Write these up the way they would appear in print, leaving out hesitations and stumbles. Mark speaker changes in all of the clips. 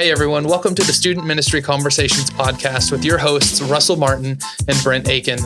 Speaker 1: Hey everyone, welcome to the Student Ministry Conversations podcast with your hosts, Russell Martin and Brent Aiken.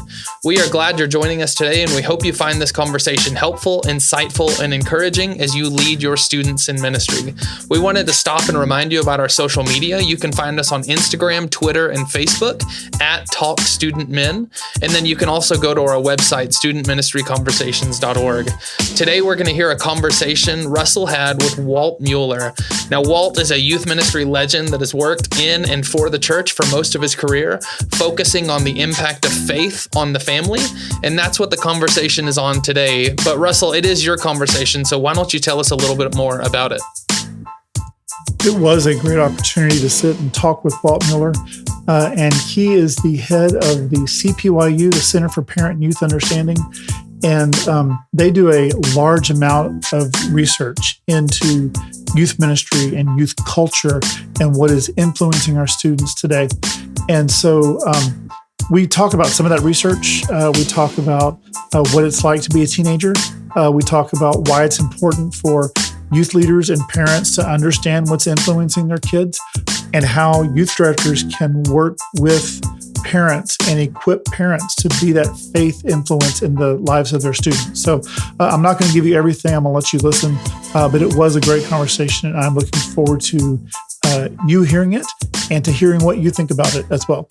Speaker 1: We are glad you're joining us today, and we hope you find this conversation helpful, insightful, and encouraging as you lead your students in ministry. We wanted to stop and remind you about our social media. You can find us on Instagram, Twitter, and Facebook at Talk Student Men, and then you can also go to our website, studentministryconversations.org. Today we're going to hear a conversation Russell had with Walt Mueller. Now, Walt is a youth ministry legend that has worked in and for the church for most of his career, focusing on the impact of faith on the family. And that's what the conversation is on today. But Russell, it is your conversation, so why don't you tell us a little bit more about it?
Speaker 2: It was a great opportunity to sit and talk with Walt Mueller. And he is the head of the CPYU, the Center for Parent and Youth Understanding. And they do a large amount of research into youth ministry and youth culture and what is influencing our students today. And so we talk about some of that research. We talk about what it's like to be a teenager. We talk about why it's important for youth leaders and parents to understand what's influencing their kids and how youth directors can work with parents and equip parents to be that faith influence in the lives of their students. So I'm not going to give you everything. I'm going to let you listen, but it was a great conversation, and I'm looking forward to you hearing it and to hearing what you think about it as well.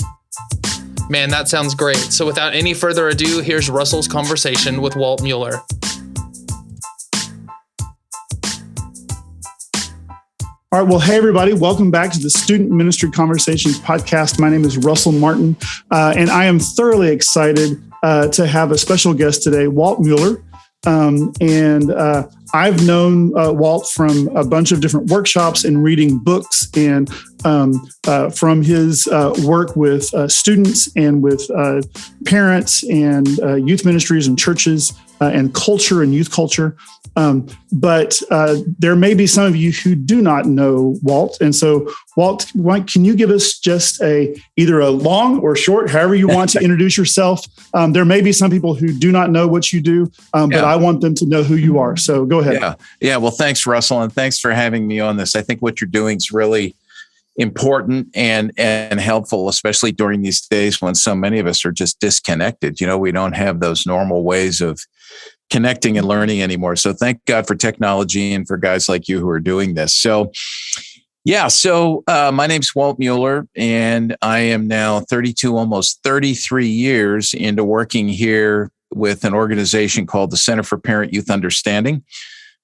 Speaker 1: Man, that sounds great. So without any further ado, here's Russell's conversation with Walt Mueller.
Speaker 2: All right. Well, hey, everybody. Welcome back to the Student Ministry Conversations podcast. My name is Russell Martin, and I am thoroughly excited to have a special guest today, Walt Mueller. I've known Walt from a bunch of different workshops and reading books, and from his work with students and with parents and youth ministries and churches and culture and youth culture. But there may be some of you who do not know Walt. And so, Walt, can you give us just either a long or short, however you want to introduce yourself? There may be some people who do not know what you do, but I want them to know who you are. So go ahead.
Speaker 3: Yeah. Well, thanks, Russell. And thanks for having me on this. I think what you're doing is really important and helpful, especially during these days when so many of us are just disconnected. You know, we don't have those normal ways of connecting and learning anymore. So thank God for technology and for guys like you who are doing this. So my name's Walt Mueller, and I am now 32, almost 33 years into working here with an organization called the Center for Parent Youth Understanding.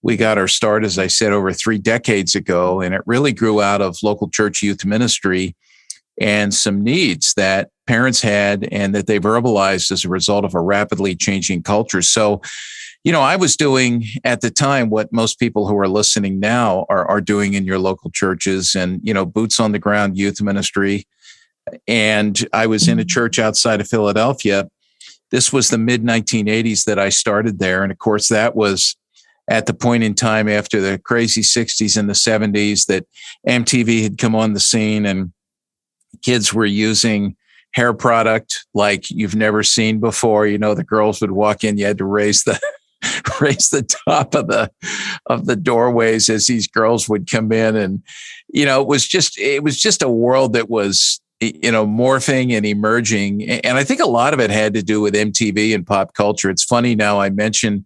Speaker 3: We got our start, as I said, over 3 decades ago, and it really grew out of local church youth ministry and some needs that parents had and that they verbalized as a result of a rapidly changing culture. So, you know, I was doing at the time what most people who are listening now are doing in your local churches, and, you know, boots on the ground youth ministry. And I was in a church outside of Philadelphia. This was the mid 1980s that I started there. And of course, that was at the point in time after the crazy 60s and the 70s that MTV had come on the scene, and kids were using hair product like you've never seen before. You know, the girls would walk in, you had to raise the top of the doorways as these girls would come in. And, you know, it was just a world that was, you know, morphing and emerging. And I think a lot of it had to do with MTV and pop culture. It's funny now I mention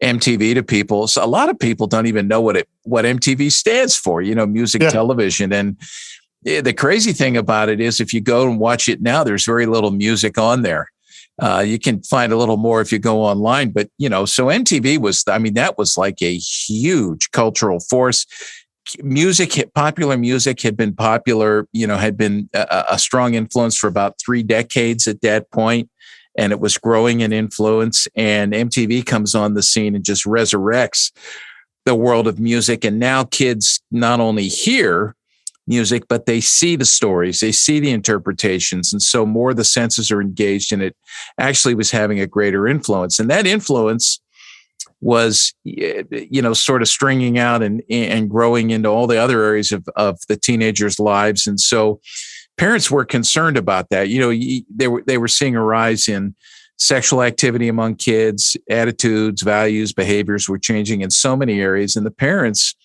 Speaker 3: MTV to people. So a lot of people don't even know what MTV stands for, you know, music television. And the crazy thing about it is if you go and watch it now, there's very little music on there. You can find a little more if you go online, but, you know, so MTV that was like a huge cultural force. Popular music had been popular, you know, had been a strong influence for about 3 decades at that point, and it was growing in influence. And MTV comes on the scene and just resurrects the world of music. And now kids not only hear music, but they see the stories, they see the interpretations. And so more the senses are engaged, and it actually was having a greater influence. And that influence was, you know, sort of stringing out and growing into all the other areas of the teenagers' lives. And so parents were concerned about that. You know, they were seeing a rise in sexual activity among kids, attitudes, values, behaviors were changing in so many areas. And the parents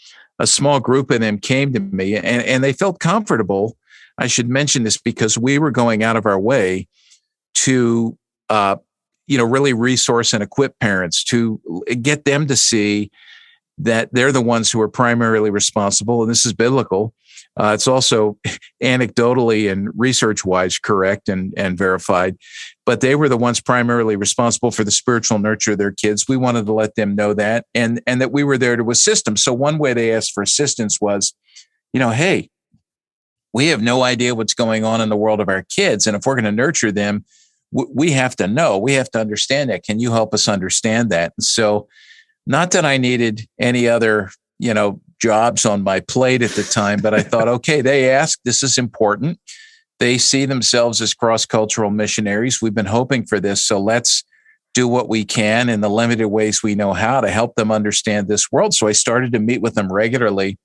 Speaker 3: a small group of them came to me, and they felt comfortable. I should mention this because we were going out of our way to, really resource and equip parents to get them to see that they're the ones who are primarily responsible. And this is biblical. It's also anecdotally and research-wise correct and verified. But they were the ones primarily responsible for the spiritual nurture of their kids. We wanted to let them know that, and that we were there to assist them. So one way they asked for assistance was, hey, we have no idea what's going on in the world of our kids. And if we're going to nurture them, we have to know, we have to understand that. Can you help us understand that? And so not that I needed any other, jobs on my plate at the time, but I thought, okay, they asked, this is important. They see themselves as cross-cultural missionaries. We've been hoping for this. So let's do what we can in the limited ways we know how to help them understand this world. So I started to meet with them regularly.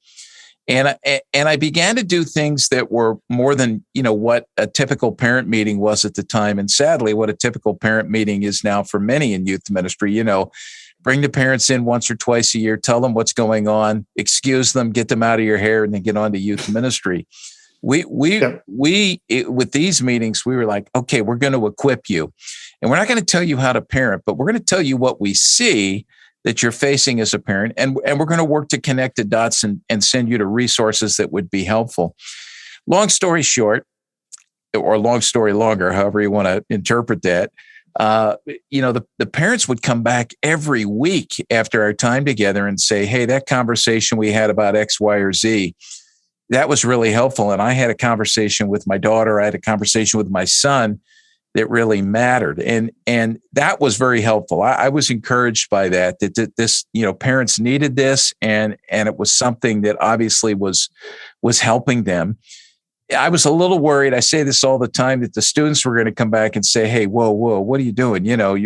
Speaker 3: And I began to do things that were more than, what a typical parent meeting was at the time. And sadly, what a typical parent meeting is now for many in youth ministry, bring the parents in once or twice a year, tell them what's going on, excuse them, get them out of your hair, and then get on to youth ministry. With these meetings, we were like, okay, we're going to equip you. And we're not going to tell you how to parent, but we're going to tell you what we see that you're facing as a parent. And we're going to work to connect the dots and send you to resources that would be helpful. Long story short, or long story longer, however you want to interpret that, the parents would come back every week after our time together and say, hey, that conversation we had about X, Y, or Z, that was really helpful. And I had a conversation with my daughter. I had a conversation with my son that really mattered. And that was very helpful. I was encouraged by that this, parents needed this, and it was something that obviously was helping them. I was a little worried. I say this all the time, that the students were going to come back and say, hey, whoa, what are you doing?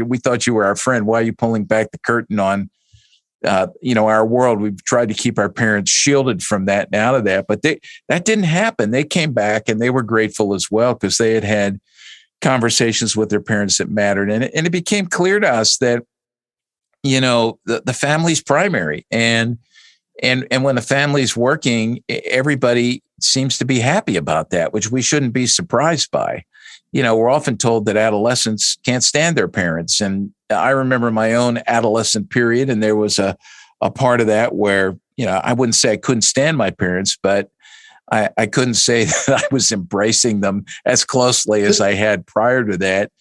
Speaker 3: We thought you were our friend. Why are you pulling back the curtain on, our world? We've tried to keep our parents shielded from that and out of that, but that didn't happen. They came back and they were grateful as well, because they had conversations with their parents that mattered. And it became clear to us that, the family's primary. And when the family's working, everybody seems to be happy about that, which we shouldn't be surprised by. We're often told that adolescents can't stand their parents. And I remember my own adolescent period, and there was a part of that where, I wouldn't say I couldn't stand my parents, but I couldn't say that I was embracing them as closely as I had prior to that.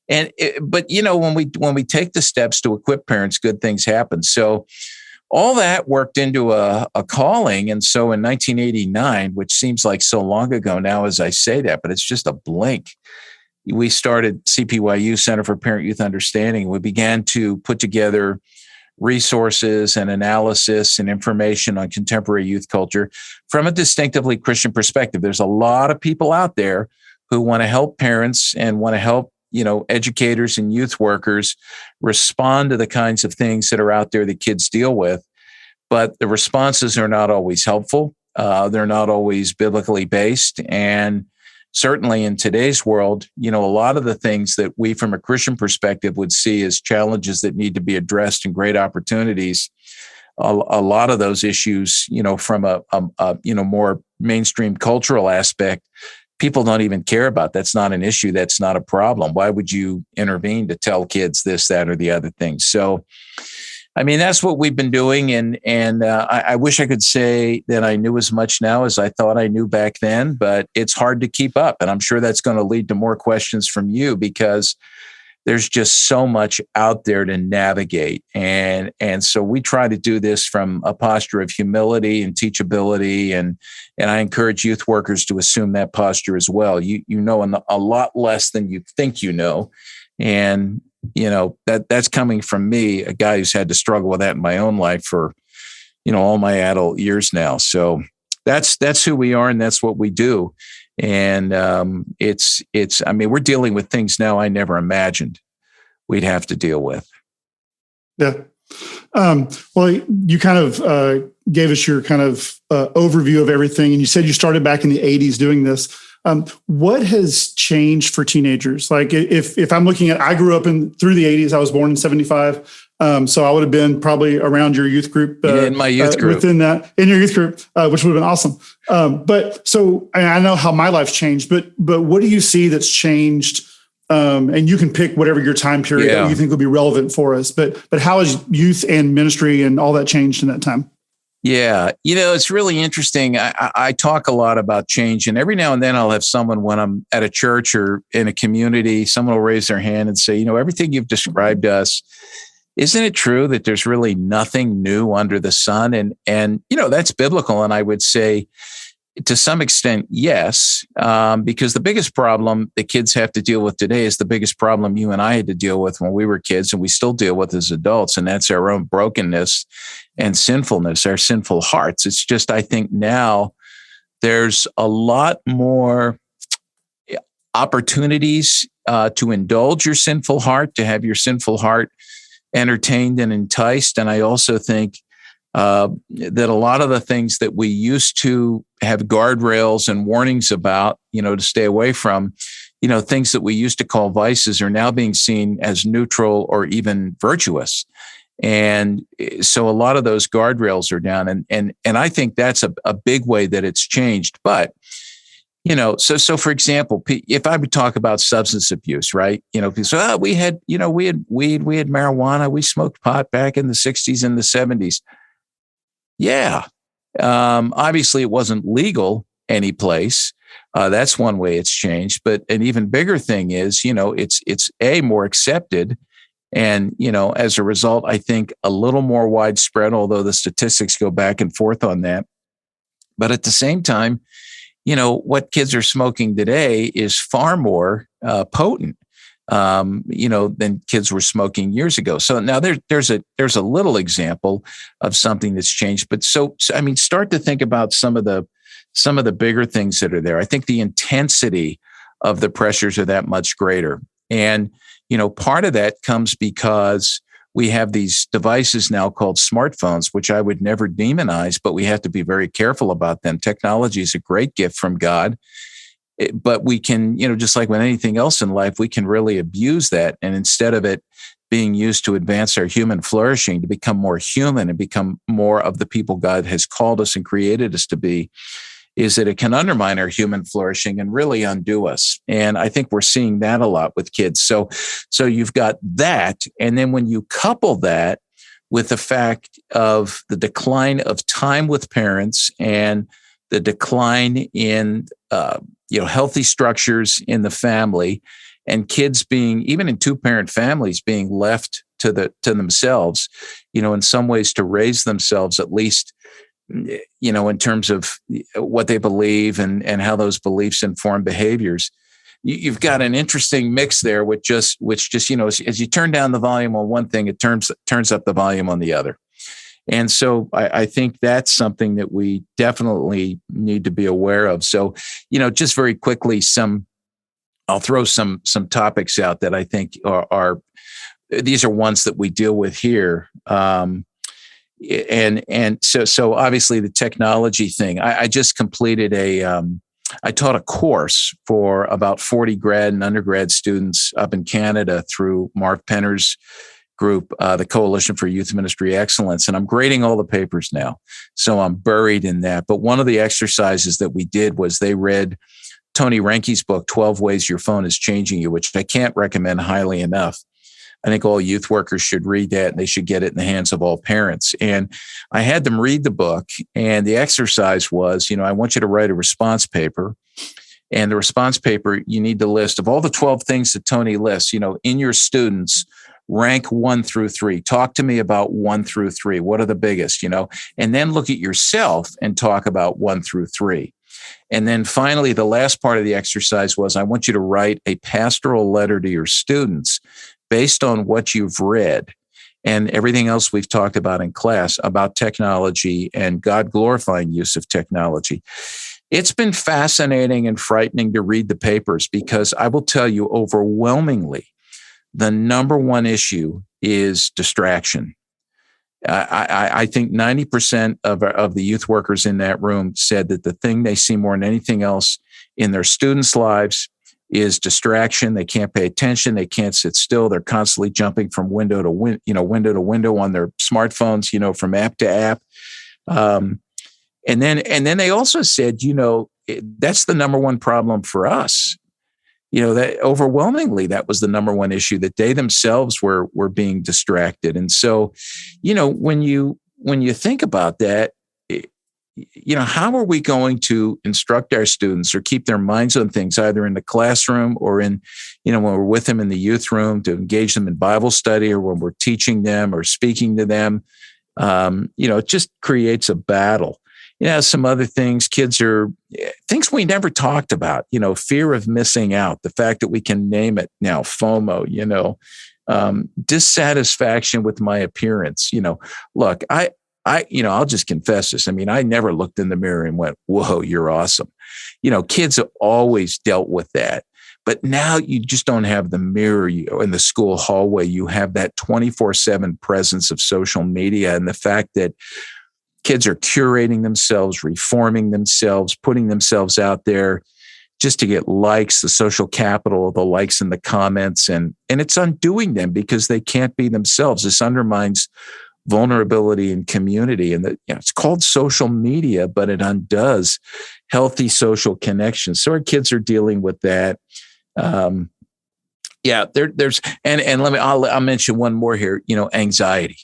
Speaker 3: But when we take the steps to equip parents, good things happen. So all that worked into a calling. And so in 1989, which seems like so long ago now as I say that, but it's just a blink, we started CPYU, Center for Parent Youth Understanding. We began to put together resources and analysis and information on contemporary youth culture from a distinctively Christian perspective. There's a lot of people out there who want to help parents and want to help, educators and youth workers respond to the kinds of things that are out there that kids deal with. But the responses are not always helpful. They're not always biblically based. And certainly in today's world, a lot of the things that we from a Christian perspective would see as challenges that need to be addressed and great opportunities, a lot of those issues, from a more mainstream cultural aspect, people don't even care about. That's not an issue. That's not a problem. Why would you intervene to tell kids this, that, or the other thing? So, that's what we've been doing. And I wish I could say that I knew as much now as I thought I knew back then, but it's hard to keep up. And I'm sure that's going to lead to more questions from you, because there's just so much out there to navigate. And so we try to do this from a posture of humility and teachability. And I encourage youth workers to assume that posture as well. You know a lot less than you think you know. And, that's coming from me, a guy who's had to struggle with that in my own life for, all my adult years now. So that's who we are, and that's what we do. And we're dealing with things now I never imagined we'd have to deal with.
Speaker 2: Yeah. Well, you kind of gave us your kind of overview of everything, and you said you started back in the 80s doing this. What has changed for teenagers? Like if I'm looking at, I grew up through the 80s, I was born in 75. So I would have been probably around your youth group.
Speaker 3: In my youth group.
Speaker 2: Within that, in your youth group, which would have been awesome. But so I know how my life's changed, but what do you see that's changed? And you can pick whatever your time period that you think will be relevant for us. But how has youth and ministry and all that changed in that time?
Speaker 3: Yeah. It's really interesting. I talk a lot about change, and every now and then I'll have someone, when I'm at a church or in a community, someone will raise their hand and say, everything you've described to us, isn't it true that there's really nothing new under the sun? And that's biblical. And I would say, to some extent, yes, because the biggest problem that kids have to deal with today is the biggest problem you and I had to deal with when we were kids, and we still deal with as adults, and that's our own brokenness and sinfulness, our sinful hearts. It's just, I think now there's a lot more opportunities to indulge your sinful heart, to have your sinful heart entertained and enticed. And I also think that a lot of the things that we used to have guardrails and warnings about, to stay away from, things that we used to call vices are now being seen as neutral or even virtuous. And so a lot of those guardrails are down. And I think that's a big way that it's changed. But, so for example, if I would talk about substance abuse, right? People say, we had weed, we had marijuana, we smoked pot back in the 60s and the 70s. Yeah. Obviously it wasn't legal any place. That's one way it's changed. But an even bigger thing is, it's more accepted. And, as a result, I think a little more widespread, although the statistics go back and forth on that. But at the same time, what kids are smoking today is far more potent, than kids were smoking years ago. So now there's a little example of something that's changed. But so start to think about some of the bigger things that are there. I think the intensity of the pressures are that much greater. And, part of that comes because we have these devices now called smartphones, which I would never demonize, but we have to be very careful about them. Technology is a great gift from God. But we can, just like with anything else in life, we can really abuse that. And instead of it being used to advance our human flourishing, to become more human and become more of the people God has called us and created us to be, is that it can undermine our human flourishing and really undo us. And I think we're seeing that a lot with kids. So you've got that. And then when you couple that with the fact of the decline of time with parents and the decline in healthy structures in the family, and kids being, even in two-parent families, being left to themselves, in some ways to raise themselves, at least, in terms of what they believe and how those beliefs inform behaviors. You've got an interesting mix there, which just as you turn down the volume on one thing, it turns up the volume on the other. And so I think that's something that we definitely need to be aware of. So, just very quickly, I'll throw some topics out that I think are these are ones that we deal with here. And so obviously the technology thing, I just completed I taught a course for about 40 grad and undergrad students up in Canada through Marv Penner's group, the Coalition for Youth Ministry Excellence. And I'm grading all the papers now. So I'm buried in that. But one of the exercises that we did was they read Tony Reinke's book, 12 Ways Your Phone is Changing You, which I can't recommend highly enough. I think all youth workers should read that, and they should get it in the hands of all parents. And I had them read the book, and the exercise was, I want you to write a response paper. And the response paper, you need to list of all the 12 things that Tony lists, in your students, rank 1 through 3. Talk to me about 1 through 3. What are the biggest, and then look at yourself and talk about 1 through 3. And then finally, the last part of the exercise was, I want you to write a pastoral letter to your students based on what you've read and everything else we've talked about in class about technology and God-glorifying use of technology. It's been fascinating and frightening to read the papers, because I will tell you overwhelmingly, the number one issue is distraction. I think 90% of the youth workers in that room said that the thing they see more than anything else in their students' lives is distraction. They can't pay attention. They can't sit still. They're constantly jumping from window to window on their smartphones, from app to app. And then they also said, that's the number one problem for us. That overwhelmingly, that was the number one issue, that they themselves were being distracted. And so, when you think about that, how are we going to instruct our students or keep their minds on things, either in the classroom or in, when we're with them in the youth room, to engage them in Bible study, or when we're teaching them or speaking to them? It just creates a battle. Some other things, things we never talked about, fear of missing out, the fact that we can name it now, FOMO, dissatisfaction with my appearance. Look, I'll just confess this. I mean, I never looked in the mirror and went, whoa, you're awesome. Kids have always dealt with that. But now you just don't have the mirror in the school hallway. You have that 24/7 presence of social media, and the fact that kids are curating themselves, reforming themselves, putting themselves out there just to get likes, the social capital of the likes and the comments. And it's undoing them because they can't be themselves. This undermines vulnerability and community. And it's called social media, but it undoes healthy social connections. So our kids are dealing with that. I'll mention one more here, anxiety.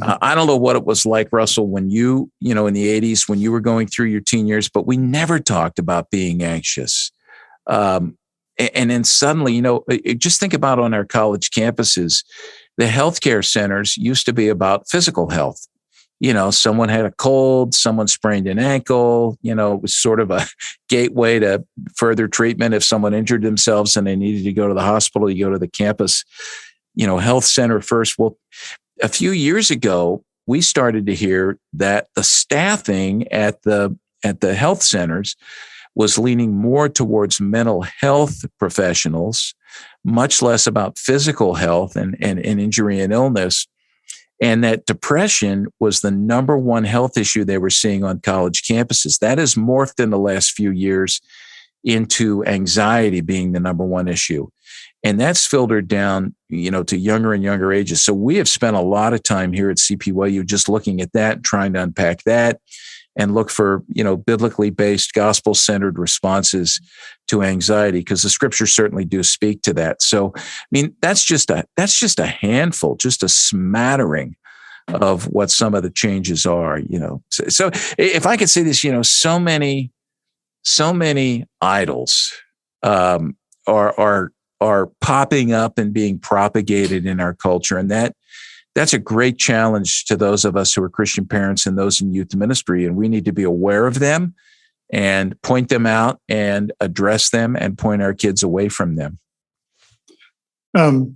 Speaker 3: I don't know what it was like, Russell, when in the 80s, when you were going through your teen years, but we never talked about being anxious. And then suddenly, just think about on our college campuses, the healthcare centers used to be about physical health. Someone had a cold, someone sprained an ankle, it was sort of a gateway to further treatment. If someone injured themselves and they needed to go to the hospital, you go to the campus, health center first. Well, a few years ago, we started to hear that the staffing at the health centers was leaning more towards mental health professionals, much less about physical health and injury and illness. And that depression was the number one health issue they were seeing on college campuses. That has morphed in the last few years into anxiety being the number one issue. And that's filtered down, to younger and younger ages. So we have spent a lot of time here at CPYU just looking at that, trying to unpack that and look for, biblically based, gospel-centered responses to anxiety, because the scriptures certainly do speak to that. So, that's just a handful, just a smattering of what some of the changes are, So if I could say this, so many idols are popping up and being propagated in our culture. And that's a great challenge to those of us who are Christian parents and those in youth ministry. And we need to be aware of them and point them out and address them and point our kids away from them.
Speaker 2: A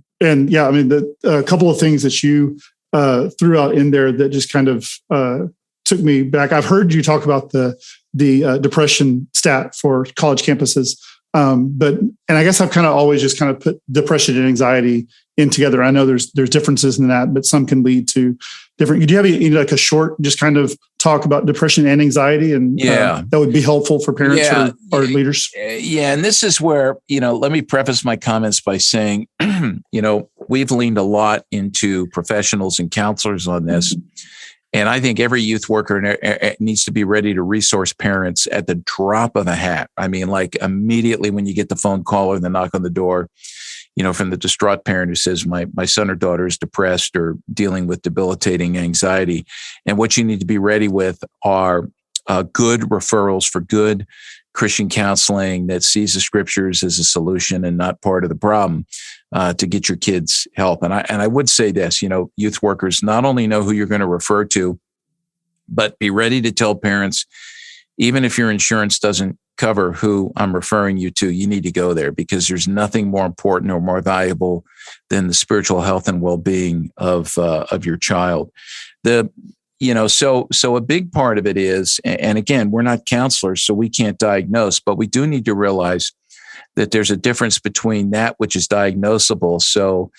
Speaker 2: couple of things that you threw out in there that just kind of took me back. I've heard you talk about the depression stat for college campuses. And I guess I've kind of always just kind of put depression and anxiety in together. I know there's differences in that, but some can lead to different. Do you have like a short, just kind of talk about depression and anxiety, and that would be helpful for parents or leaders?
Speaker 3: Yeah, and this is where let me preface my comments by saying, we've leaned a lot into professionals and counselors on this. And I think every youth worker needs to be ready to resource parents at the drop of a hat. Like immediately when you get the phone call or the knock on the door, from the distraught parent who says, my son or daughter is depressed or dealing with debilitating anxiety. And what you need to be ready with are good referrals for good Christian counseling that sees the scriptures as a solution and not part of the problem, to get your kids help. And I would say this, youth workers not only know who you're going to refer to, but be ready to tell parents, even if your insurance doesn't cover who I'm referring you to, you need to go there, because there's nothing more important or more valuable than the spiritual health and well-being of your child. So a big part of it is, and again, we're not counselors, so we can't diagnose, but we do need to realize that there's a difference between that which is diagnosable. So,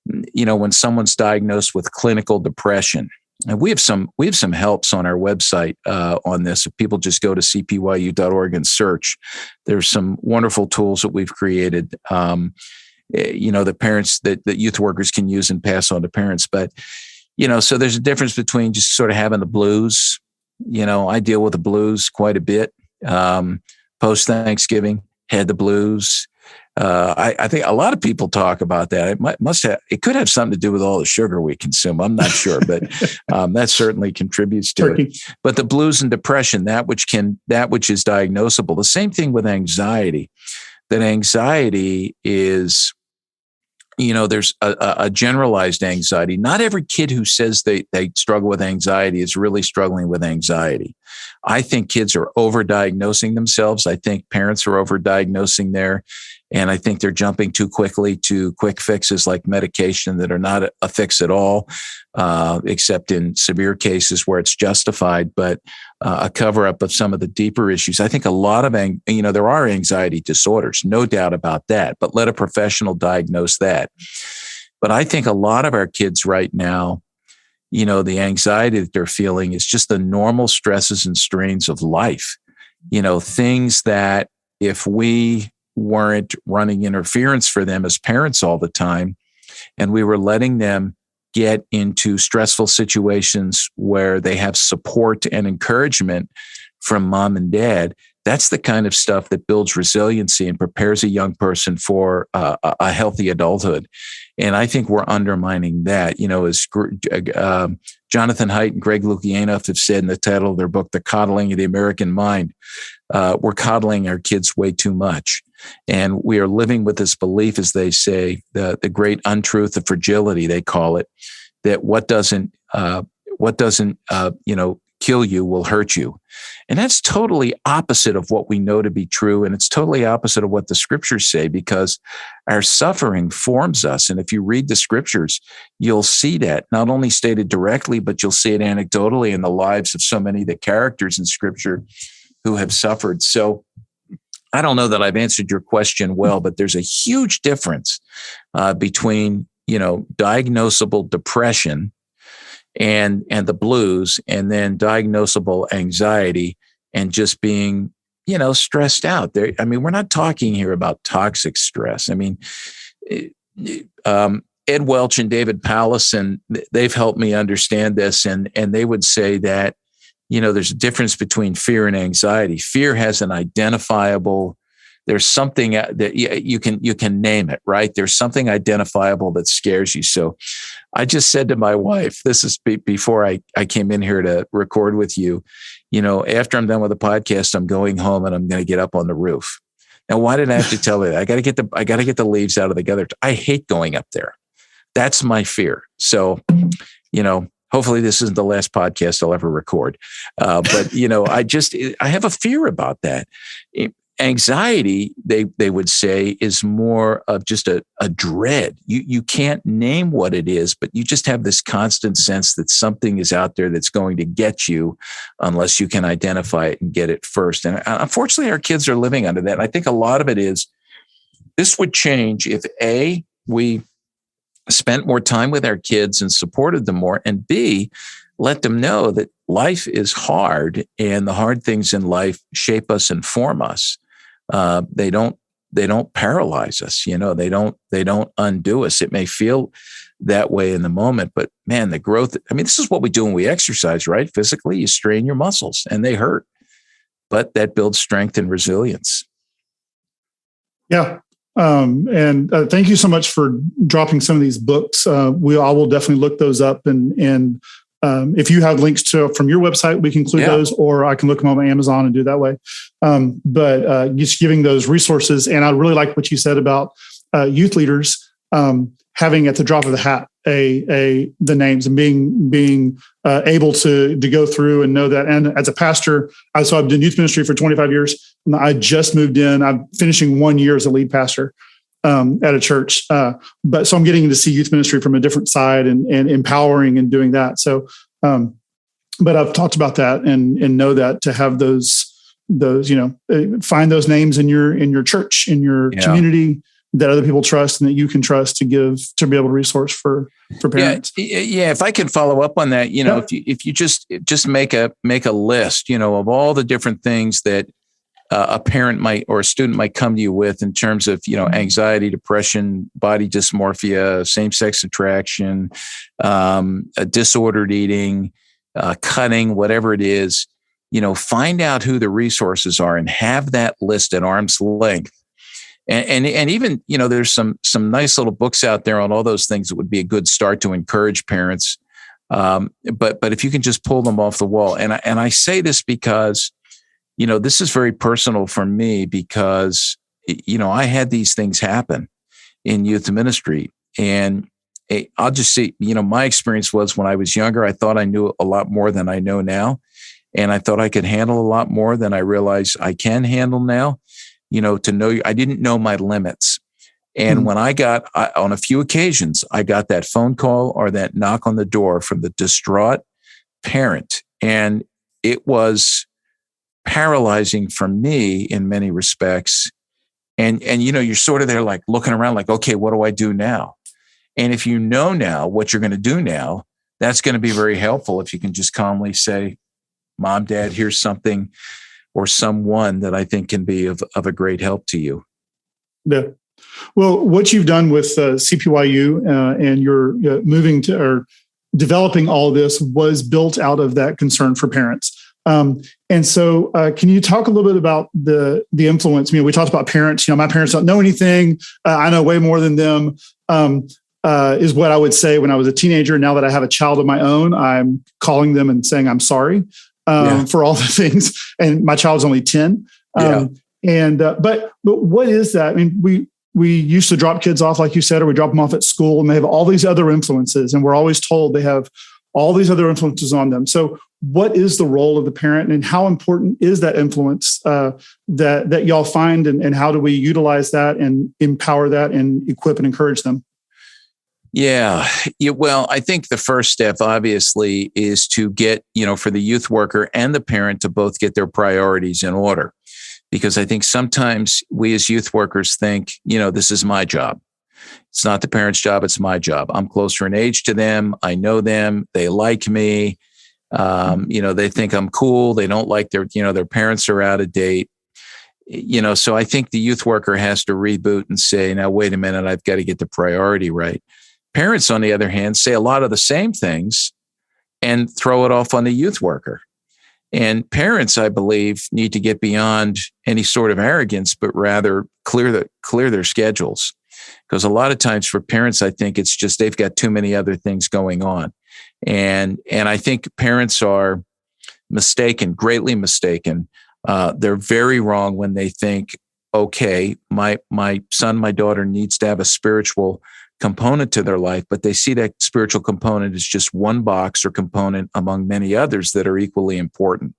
Speaker 3: when someone's diagnosed with clinical depression, And we have some helps on our website on this. If people just go to cpyu.org and search, there's some wonderful tools that we've created. The parents that youth workers can use and pass on to parents. But so there's a difference between just sort of having the blues. I deal with the blues quite a bit. Post Thanksgiving, had the blues. I think a lot of people talk about that. It could have something to do with all the sugar we consume. I'm not sure, but that certainly contributes to it. But the blues and depression, that which is diagnosable. The same thing with anxiety. That anxiety is, there's a generalized anxiety. Not every kid who says they struggle with anxiety is really struggling with anxiety. I think kids are overdiagnosing themselves. I think parents are overdiagnosing and I think they're jumping too quickly to quick fixes like medication that are not a fix at all, except in severe cases where it's justified, but a cover-up of some of the deeper issues. I think a lot of, there are anxiety disorders, no doubt about that, but let a professional diagnose that. But I think a lot of our kids right now, the anxiety that they're feeling is just the normal stresses and strains of life. Things that if we weren't running interference for them as parents all the time, and we were letting them get into stressful situations where they have support and encouragement from mom and dad, that's the kind of stuff that builds resiliency and prepares a young person for a healthy adulthood. And I think we're undermining that. As Jonathan Haidt and Greg Lukianoff have said in the title of their book, The Coddling of the American Mind, we're coddling our kids way too much. And we are living with this belief, as they say, the great untruth of fragility, they call it, that what doesn't kill you will hurt you. And that's totally opposite of what we know to be true. And it's totally opposite of what the scriptures say, because our suffering forms us. And if you read the scriptures, you'll see that not only stated directly, but you'll see it anecdotally in the lives of so many of the characters in scripture who have suffered. So I don't know that I've answered your question well, but there's a huge difference between, diagnosable depression and the blues, and then diagnosable anxiety and just being, stressed out. We're not talking here about toxic stress. Ed Welch and David Pallison, they've helped me understand this, and they would say that, there's a difference between fear and anxiety. Fear has an identifiable, there's something that you can name it, right? There's something identifiable that scares you. So I just said to my wife, this is before I came in here to record with you, after I'm done with the podcast, I'm going home and I'm going to get up on the roof. Now, why did I have to tell her that? I got to get the leaves out of the gutter. I hate going up there. That's my fear. So, hopefully this isn't the last podcast I'll ever record. But I have a fear about that. Anxiety, they would say, is more of just a dread. You can't name what it is, but you just have this constant sense that something is out there that's going to get you unless you can identify it and get it first. And unfortunately, our kids are living under that. And I think a lot of it is, this would change if A, we spent more time with our kids and supported them more, and B, let them know that life is hard and the hard things in life shape us and form us. They don't paralyze us. They don't undo us. It may feel that way in the moment, but man, the growth, this is what we do when we exercise, right? Physically, you strain your muscles and they hurt, but that builds strength and resilience.
Speaker 2: Yeah. And thank you so much for dropping some of these books. I will definitely look those up, and if you have links from your website, we can include those, or I can look them up on Amazon and do it that way. But just giving those resources. And I really like what you said about youth leaders having at the drop of the hat the names and being able to go through and know that. And as a pastor, I've done youth ministry for 25 years. I just moved in. I'm finishing 1 year as a lead pastor at a church. So I'm getting to see youth ministry from a different side and empowering and doing that. So, but I've talked about that and know that to have those, find those names in your church, in your community, that other people trust and that you can trust to be able to resource for parents.
Speaker 3: Yeah. If I can follow up on that, if you just make a list, of all the different things that a parent might or a student might come to you with in terms of, anxiety, depression, body dysmorphia, same-sex attraction, disordered eating, cutting, whatever it is, find out who the resources are and have that list at arm's length. And even, there's some nice little books out there on all those things that would be a good start to encourage parents. But if you can just pull them off the wall, and I say this because, this is very personal for me because, I had these things happen in youth ministry. And I'll just say, my experience was when I was younger, I thought I knew a lot more than I know now. And I thought I could handle a lot more than I realize I can handle now. I didn't know my limits. And when on a few occasions, I got that phone call or that knock on the door from the distraught parent. And it was paralyzing for me in many respects. And you're sort of there like looking around like, okay, what do I do now? And if you know now what you're going to do now, that's going to be very helpful if you can just calmly say, Mom, Dad, here's something or someone that I think can be of a great help to you.
Speaker 2: Yeah. Well, what you've done with CPYU and you're moving to or developing all of this was built out of that concern for parents. And so can you talk a little bit about the influence? We talked about parents, my parents don't know anything. I know way more than them, is what I would say when I was a teenager. Now that I have a child of my own, I'm calling them and saying, I'm sorry for all the things. And my child's only 10. But what is that? We used to drop kids off, like you said, or we drop them off at school and they have all these other influences. And we're always told they have all these other influences on them. So what is the role of the parent and how important is that influence that y'all find and how do we utilize that and empower that and equip and encourage them?
Speaker 3: Yeah. Well, I think the first step obviously is to get, for the youth worker and the parent to both get their priorities in order. Because I think sometimes we as youth workers think, this is my job. It's not the parent's job. It's my job. I'm closer in age to them. I know them. They like me. They think I'm cool. They don't like their parents are out of date. So I think the youth worker has to reboot and say, now, wait a minute, I've got to get the priority right. Parents, on the other hand, say a lot of the same things and throw it off on the youth worker. And parents, I believe, need to get beyond any sort of arrogance, but rather clear their schedules. Because a lot of times for parents, I think it's just they've got too many other things going on. And I think parents are mistaken, greatly mistaken. They're very wrong when they think, okay, my son, my daughter needs to have a spiritual component to their life, but they see that spiritual component as just one box or component among many others that are equally important.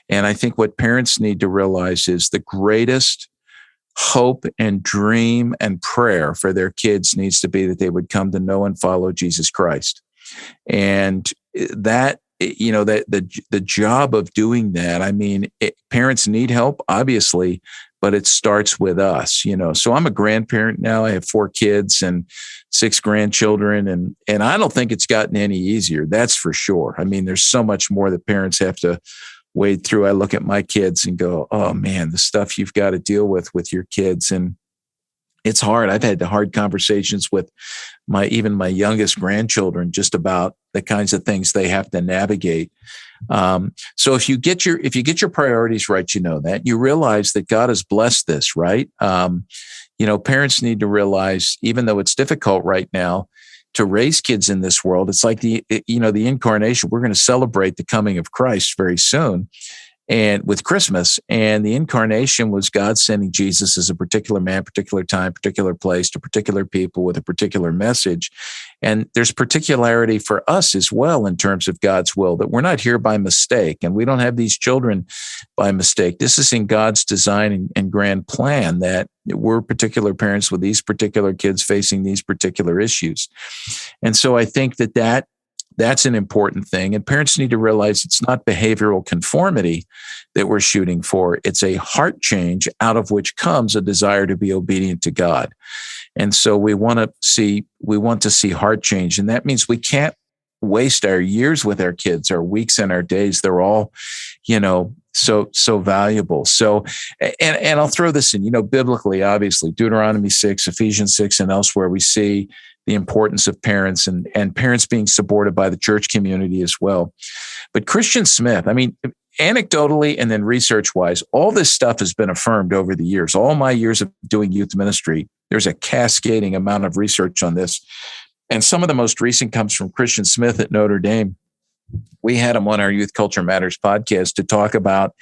Speaker 3: And I think what parents need to realize is the greatest hope and dream and prayer for their kids needs to be that they would come to know and follow Jesus Christ. And that, the job of doing that, parents need help, obviously, but it starts with us, So I'm a grandparent now. I have 4 kids and 6 grandchildren, and I don't think it's gotten any easier. That's for sure. There's so much more that parents have to wade through. I look at my kids and go, oh man, the stuff you've got to deal with your kids. And it's hard. I've had the hard conversations with my youngest grandchildren just about the kinds of things they have to navigate. So if you get your priorities right, that you realize that God has blessed this, right? Parents need to realize, even though it's difficult right now to raise kids in this world, it's like the incarnation. We're going to celebrate the coming of Christ very soon. And with Christmas, and the incarnation was God sending Jesus as a particular man, particular time, particular place to particular people with a particular message. And there's particularity for us as well in terms of God's will, that we're not here by mistake and we don't have these children by mistake. This is in God's design and grand plan that we're particular parents with these particular kids facing these particular issues. And so I think that That's an important thing. And parents need to realize it's not behavioral conformity that we're shooting for. It's a heart change out of which comes a desire to be obedient to God. And so we want to see heart change. And that means we can't waste our years with our kids, our weeks and our days. They're all, so valuable. So, and I'll throw this in, biblically, obviously, Deuteronomy 6, Ephesians 6, and elsewhere, we see the importance of parents and parents being supported by the church community as well. But Christian Smith, anecdotally and then research-wise, all this stuff has been affirmed over the years. All my years of doing youth ministry, there's a cascading amount of research on this. And some of the most recent comes from Christian Smith at Notre Dame. We had him on our Youth Culture Matters podcast to talk about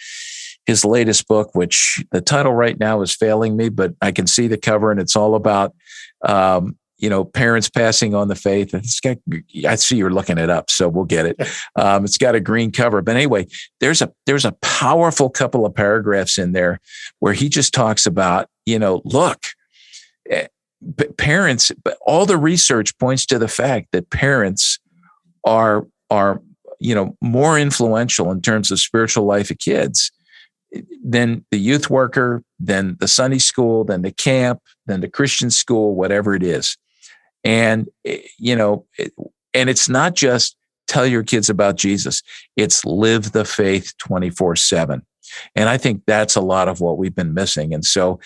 Speaker 3: his latest book, which the title right now is failing me, but I can see the cover, and it's all about, parents passing on the faith. I see you're looking it up, so we'll get it. It's got a green cover. But anyway, there's a powerful couple of paragraphs in there where he just talks about, look, parents, but all the research points to the fact that parents are more influential in terms of spiritual life of kids than the youth worker, than the Sunday school, than the camp, than the Christian school, whatever it is. And, and it's not just tell your kids about Jesus, it's live the faith 24/7. And I think that's a lot of what we've been missing. And so,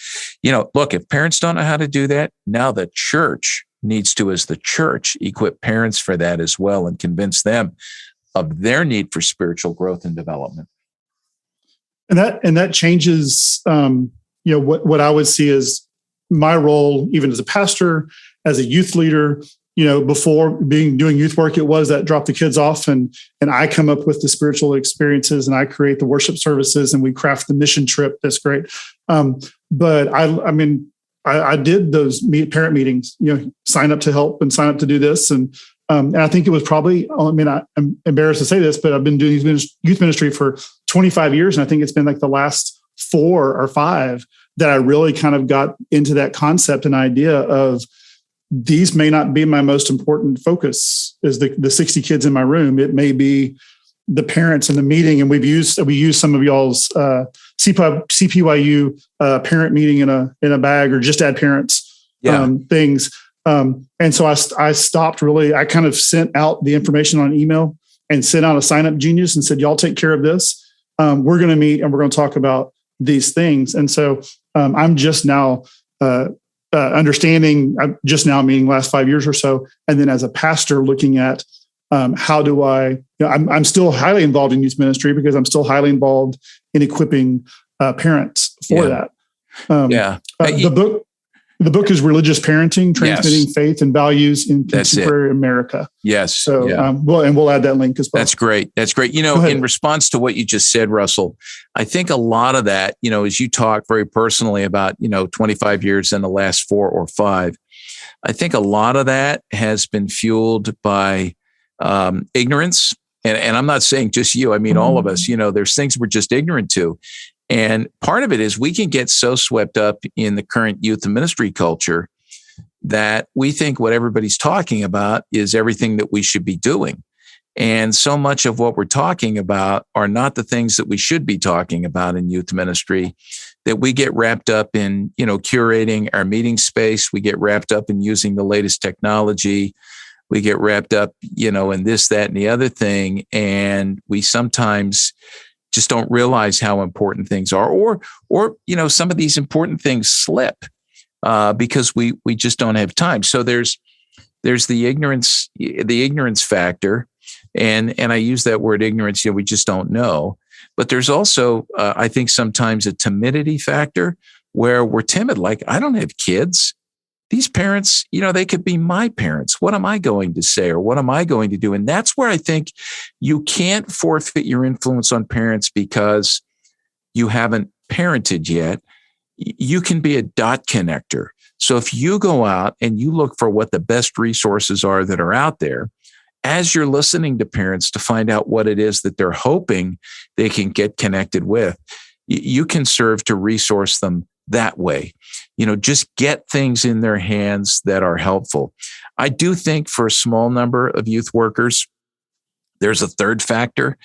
Speaker 3: look, if parents don't know how to do that, now the church needs to, as the church, equip parents for that as well and convince them of their need for spiritual growth and development.
Speaker 2: And that changes, what I would see as my role, even as a pastor, as a youth leader. Before doing youth work, it was that drop the kids off and I come up with the spiritual experiences and I create the worship services and we craft the mission trip. That's great. But I did those parent meetings, sign up to help and sign up to do this. And I think it was probably, I'm embarrassed to say this, but I've been doing youth ministry for 25 years. And I think it's been like the last 4 or 5 that I really kind of got into that concept and idea of these may not be my most important focus is the 60 kids in my room. It may be the parents in the meeting. And we use some of y'all's CPYU parent meeting in a bag or just add parents things. And so I stopped really, I kind of sent out the information on email and sent out a sign up genius and said, y'all take care of this. We're going to meet and we're going to talk about these things. And so I'm just now understanding, I'm just now meeting last 5 years or so. And then as a pastor looking at how do I'm still highly involved in youth ministry because I'm still highly involved in equipping parents for that. The book is Religious Parenting, Transmitting Faith and Values in Contemporary America.
Speaker 3: Yes.
Speaker 2: So, we'll add that link as well.
Speaker 3: That's great. In response to what you just said, Russell, I think a lot of that, as you talk very personally about, 25 years and the last 4 or 5, I think a lot of that has been fueled by ignorance. And I'm not saying just you, all of us, there's things we're just ignorant to. And part of it is we can get so swept up in the current youth ministry culture that we think what everybody's talking about is everything that we should be doing. And so much of what we're talking about are not the things that we should be talking about in youth ministry, that we get wrapped up in, curating our meeting space. We get wrapped up in using the latest technology. We get wrapped up, in this, that, and the other thing. And we sometimes just don't realize how important things are, or some of these important things slip because we just don't have time. So there's the ignorance factor, and I use that word ignorance. We just don't know. But there's also, I think, sometimes a timidity factor where we're timid. Like, I don't have kids. These parents, they could be my parents. What am I going to say or what am I going to do? And that's where I think you can't forfeit your influence on parents because you haven't parented yet. You can be a dot connector. So if you go out and you look for what the best resources are that are out there, as you're listening to parents to find out what it is that they're hoping they can get connected with, you can serve to resource them that way. Just get things in their hands that are helpful. I do think for a small number of youth workers, There's a third factor,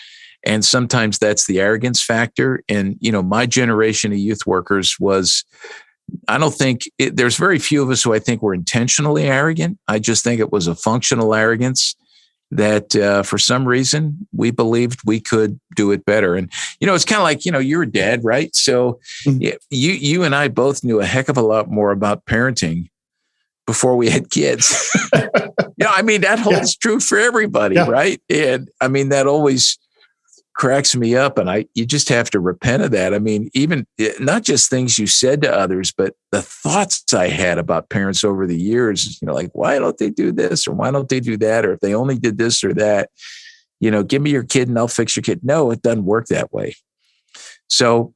Speaker 3: and sometimes that's the arrogance factor. And, my generation of youth workers I don't think there's very few of us who I think were intentionally arrogant. I just think it was a functional arrogance that for some reason we believed we could do it better. And, it's kind of like, you're a dad, right? So you and I both knew a heck of a lot more about parenting before we had kids. That holds true for everybody, right? And that always cracks me up, and you just have to repent of that. Even not just things you said to others, but the thoughts I had about parents over the years, like, why don't they do this, or why don't they do that, or if they only did this or that, give me your kid and I'll fix your kid. No, it doesn't work that way. So,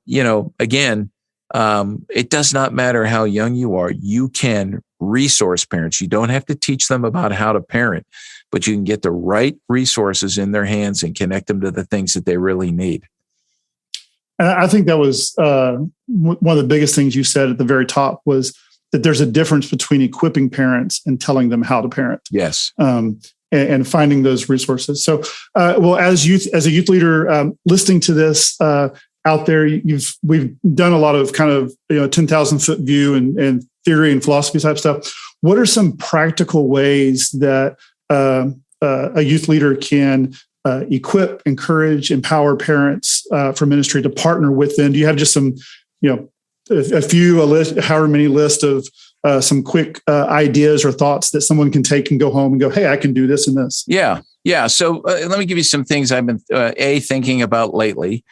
Speaker 3: again, it does not matter how young you are. You can resource parents. You don't have to teach them about how to parent, but you can get the right resources in their hands and connect them to the things that they really need.
Speaker 2: And I think that was one of the biggest things you said at the very top, was that there's a difference between equipping parents and telling them how to parent.
Speaker 3: Yes.
Speaker 2: And finding those resources. So, as a youth leader, listening to this out there, we've done a lot of kind of 10,000 foot view and theory and philosophy type stuff. What are some practical ways that a youth leader can equip, encourage, empower parents for ministry to partner with them? Do you have just some, a list, however many list of some quick ideas or thoughts that someone can take and go home and go, hey, I can do this and this?
Speaker 3: Yeah. So let me give you some things I've been thinking about lately.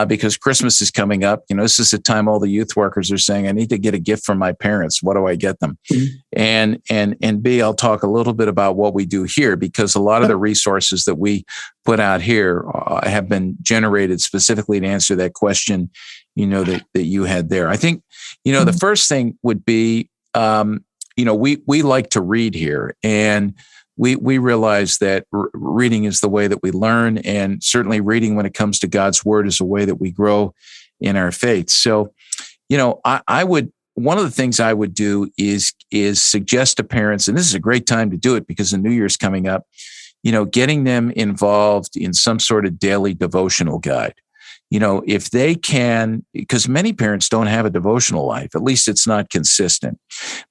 Speaker 3: Because Christmas is coming up. This is the time all the youth workers are saying, I need to get a gift from my parents. What do I get them? Mm-hmm. And B, I'll talk a little bit about what we do here, because a lot of the resources that we put out here have been generated specifically to answer that question, that you had there. I think, the first thing would be, we like to read here, and we realize that reading is the way that we learn, and certainly reading when it comes to God's word is a way that we grow in our faith. So, I would, one of the things I would do is suggest to parents, and this is a great time to do it because the New Year's coming up, getting them involved in some sort of daily devotional guide. If they can, because many parents don't have a devotional life, at least it's not consistent.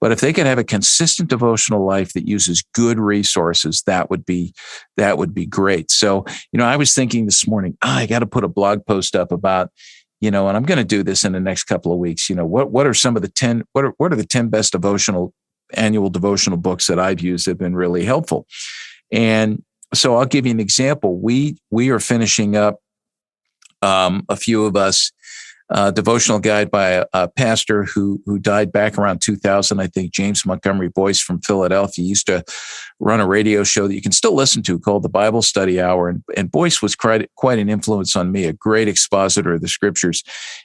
Speaker 3: But if they could have a consistent devotional life that uses good resources, that would be great. So, I was thinking this morning, I got to put a blog post up about, and I'm going to do this in the next couple of weeks. What are some of the 10, what are the 10 best annual devotional books that I've used that have been really helpful? And so I'll give you an example. We are finishing up a few of us, devotional guide by a pastor who died back around 2000. I think James Montgomery Boyce from Philadelphia used to run a radio show that you can still listen to called the Bible Study Hour. And Boyce was quite an influence on me, a great expositor of the scriptures.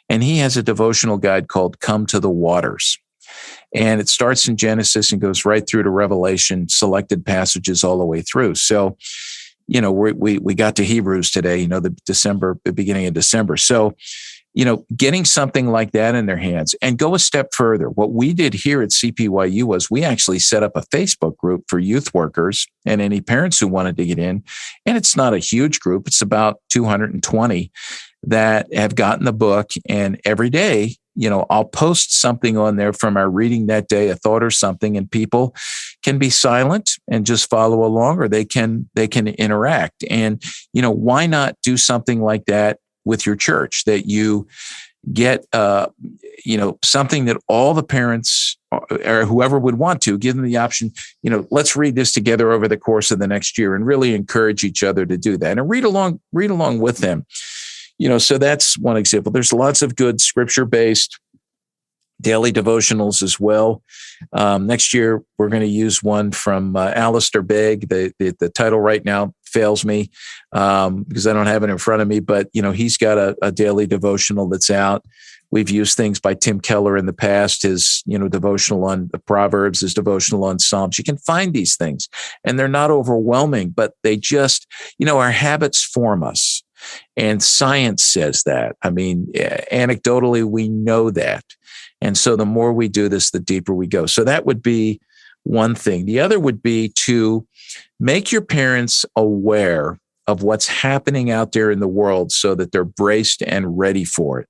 Speaker 3: And he has a devotional guide called Come to the Waters. And it starts in Genesis and goes right through to Revelation, selected passages all the way through. So, we got to Hebrews today, the beginning of December. So, getting something like that in their hands, and go a step further. What we did here at CPYU was we actually set up a Facebook group for youth workers and any parents who wanted to get in. And it's not a huge group. It's about 220 that have gotten the book. And every day, I'll post something on there from our reading that day, a thought or something, and people can be silent and just follow along, or they can interact. And, why not do something like that with your church, that you get, something that all the parents or whoever would want to give them the option, let's read this together over the course of the next year, and really encourage each other to do that and read along with them. So that's one example. There's lots of good scripture-based daily devotionals as well. Next year, we're going to use one from Alistair Begg. The title right now fails me because I don't have it in front of me, but he's got a daily devotional that's out. We've used things by Tim Keller in the past, his devotional on the Proverbs, his devotional on Psalms. You can find these things, and they're not overwhelming, but they just, our habits form us. And science says that. Anecdotally, we know that. And so the more we do this, the deeper we go. So that would be one thing. The other would be to make your parents aware of what's happening out there in the world so that they're braced and ready for it.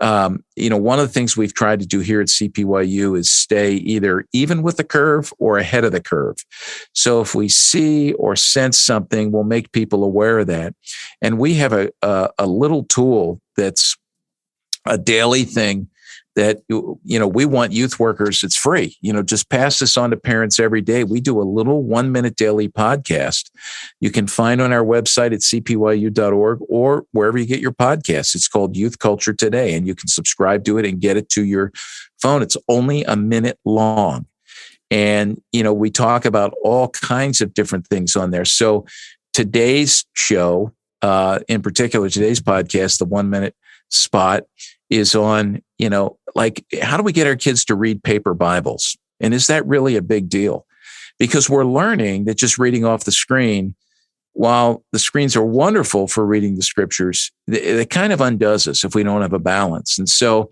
Speaker 3: One of the things we've tried to do here at CPYU is stay either even with the curve or ahead of the curve. So if we see or sense something, we'll make people aware of that. And we have a little tool that's a daily thing that, we want youth workers. It's free. Just pass this on to parents every day. We do a little 1-minute daily podcast. You can find on our website at cpyu.org or wherever you get your podcasts. It's called Youth Culture Today, and you can subscribe to it and get it to your phone. It's only a minute long. And, we talk about all kinds of different things on there. So today's show, in particular, today's podcast, the 1-minute spot, is on, how do we get our kids to read paper Bibles? And is that really a big deal? Because we're learning that just reading off the screen, while the screens are wonderful for reading the scriptures, it kind of undoes us if we don't have a balance. And so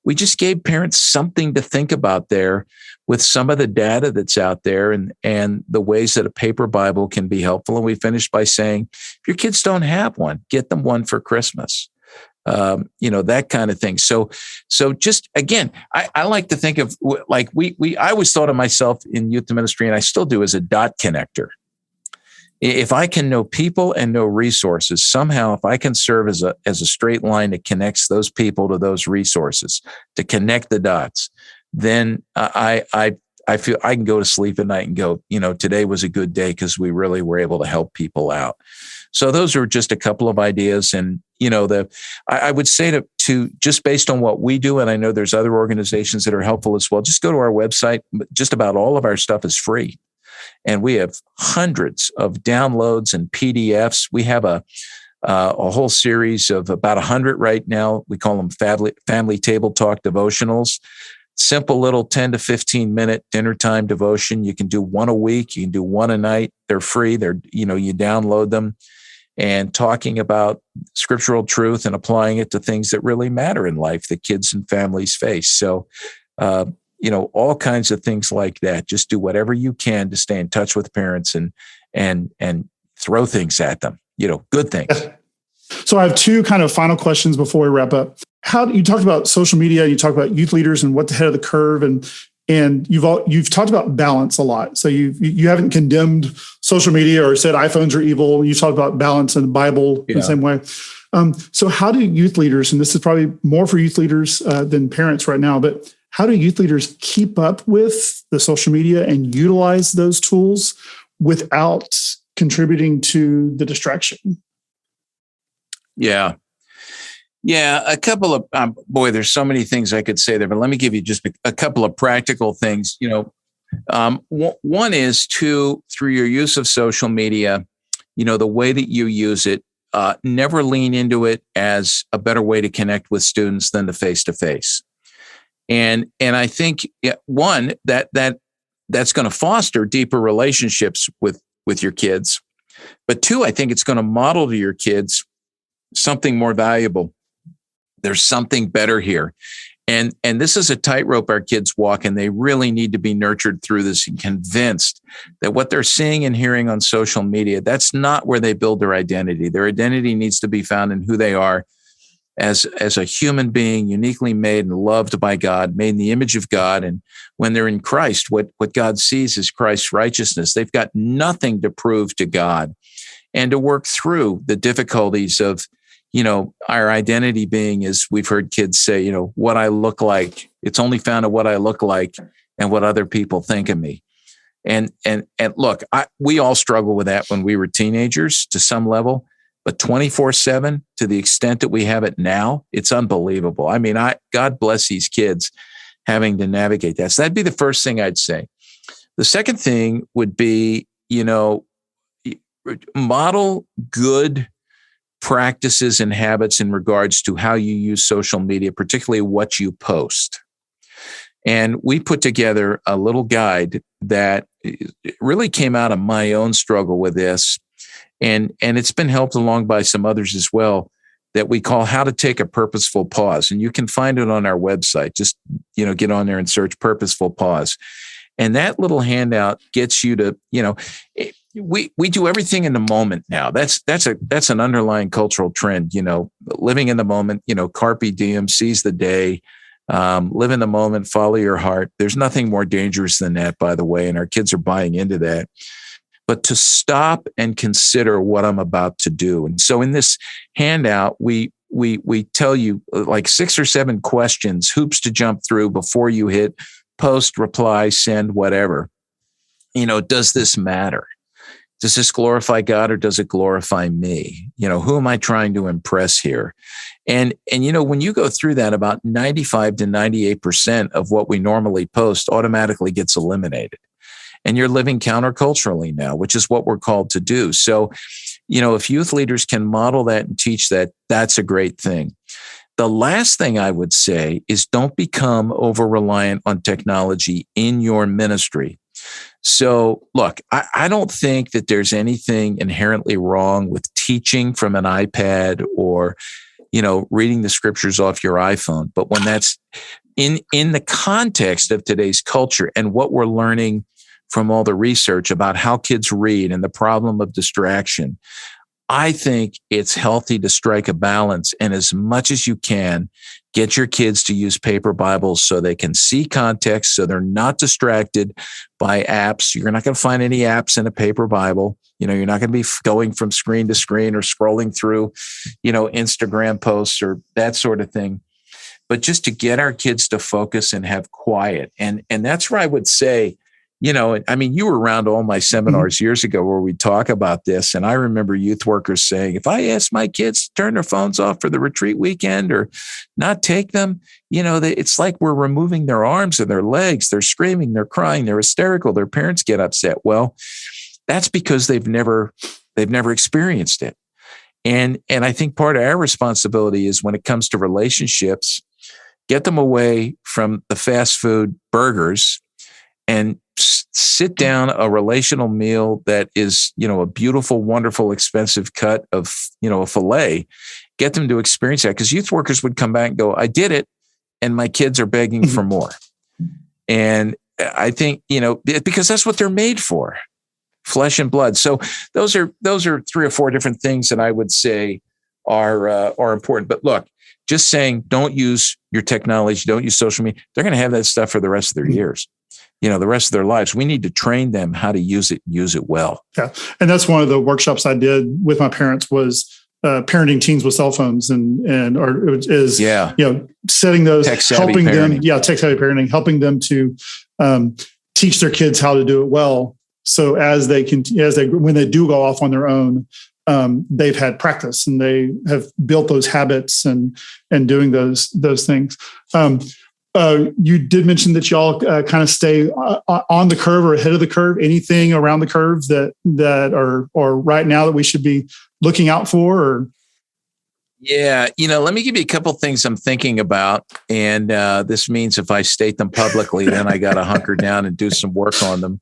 Speaker 3: we just gave parents something to think about there with some of the data that's out there and the ways that a paper Bible can be helpful. And we finished by saying, if your kids don't have one, get them one for Christmas. That kind of thing. So just again, I like to think of like I always thought of myself in youth ministry, and I still do, as a dot connector. If I can know people and know resources, somehow, if I can serve as a straight line that connects those people to those resources, to connect the dots, then I feel I can go to sleep at night and go, today was a good day because we really were able to help people out. So those are just a couple of ideas. And, I would say to just based on what we do, and I know there's other organizations that are helpful as well, just go to our website. Just about all of our stuff is free. And we have hundreds of downloads and PDFs. We have a whole series of about 100 right now. We call them family table talk devotionals. Simple little 10 to 15 minute dinner time devotion. You can do one a week. You can do one a night. They're free. You download them, and talking about scriptural truth and applying it to things that really matter in life that kids and families face. So, all kinds of things like that. Just do whatever you can to stay in touch with parents and throw things at them, good things.
Speaker 2: So I have two kind of final questions before we wrap up. You talked about social media, you talked about youth leaders and what's ahead of the curve, and you've talked about balance a lot. So you haven't condemned social media or said iPhones are evil. You talked about balance in the Bible in the same way. So how do youth leaders, and this is probably more for youth leaders than parents right now, but how do youth leaders keep up with the social media and utilize those tools without contributing to the distraction?
Speaker 3: Yeah. A couple of, there's so many things I could say there, but let me give you just a couple of practical things. One is through your use of social media, the way that you use it, never lean into it as a better way to connect with students than the face-to-face. And I think one, that's going to foster deeper relationships with your kids. But two, I think it's going to model to your kids something more valuable. There's something better here. And this is a tightrope our kids walk, and they really need to be nurtured through this and convinced that what they're seeing and hearing on social media, that's not where they build their identity. Their identity needs to be found in who they are as a human being, uniquely made and loved by God, made in the image of God. And when they're in Christ, what God sees is Christ's righteousness. They've got nothing to prove to God, and to work through the difficulties of our identity being, as we've heard kids say, what I look like. It's only found in what I look like and what other people think of me. And look, we all struggle with that when we were teenagers to some level, but 24/7 to the extent that we have it now, it's unbelievable. I mean, God bless these kids having to navigate that. So that'd be the first thing I'd say. The second thing would be, model good practices and habits in regards to how you use social media, particularly what you post. And we put together a little guide that really came out of my own struggle with this. And it's been helped along by some others as well, that we call How to Take a Purposeful Pause. And you can find it on our website. Just, get on there and search Purposeful Pause. And that little handout gets you to, we do everything in the moment now. That's an underlying cultural trend, living in the moment, carpe diem, seize the day, live in the moment, follow your heart. There's nothing more dangerous than that, by the way. And our kids are buying into that. But to stop and consider what I'm about to do. And so in this handout, we tell you like 6 or 7 questions, hoops to jump through before you hit post, reply, send, whatever. Does this matter? Does this glorify God or does it glorify me? Who am I trying to impress here? And when you go through that, about 95 to 98% of what we normally post automatically gets eliminated. And you're living counterculturally now, which is what we're called to do. So, if youth leaders can model that and teach that, that's a great thing. The last thing I would say is don't become over-reliant on technology in your ministry. So look, I don't think that there's anything inherently wrong with teaching from an iPad or, reading the scriptures off your iPhone. But when that's in the context of today's culture and what we're learning from all the research about how kids read and the problem of distraction, I think it's healthy to strike a balance and as much as you can, get your kids to use paper Bibles so they can see context, so they're not distracted by apps. You're not going to find any apps in a paper Bible. You're not going to be going from screen to screen or scrolling through, Instagram posts or that sort of thing. But just to get our kids to focus and have quiet. And that's where I would say, you were around all my seminars years ago where we talk about this. And I remember youth workers saying, if I ask my kids to turn their phones off for the retreat weekend or not take them, it's like we're removing their arms and their legs. They're screaming, they're crying, they're hysterical. Their parents get upset. Well, that's because they've never experienced it. And I think part of our responsibility is when it comes to relationships, get them away from the fast food burgers and sit down a relational meal that is, a beautiful, wonderful, expensive cut of, a filet, get them to experience that. Because youth workers would come back and go, I did it, and my kids are begging for more. And I think, because that's what they're made for, flesh and blood. So those are 3 or 4 different things that I would say are important. But look, just saying, don't use your technology, don't use social media. They're going to have that stuff for the rest of their years. The rest of their lives. We need to train them how to use it well. Yeah.
Speaker 2: And that's one of the workshops I did with my parents was parenting teens with cell phones setting those, helping them. Yeah. Tech-savvy parenting, helping them to teach their kids how to do it well. So when they do go off on their own, they've had practice and they have built those habits and doing those things. You did mention that y'all kind of stay on the curve or ahead of the curve. Anything around the curve that are right now that we should be looking out for? Or?
Speaker 3: Yeah, let me give you a couple things I'm thinking about. And this means if I state them publicly, then I got to hunker down and do some work on them.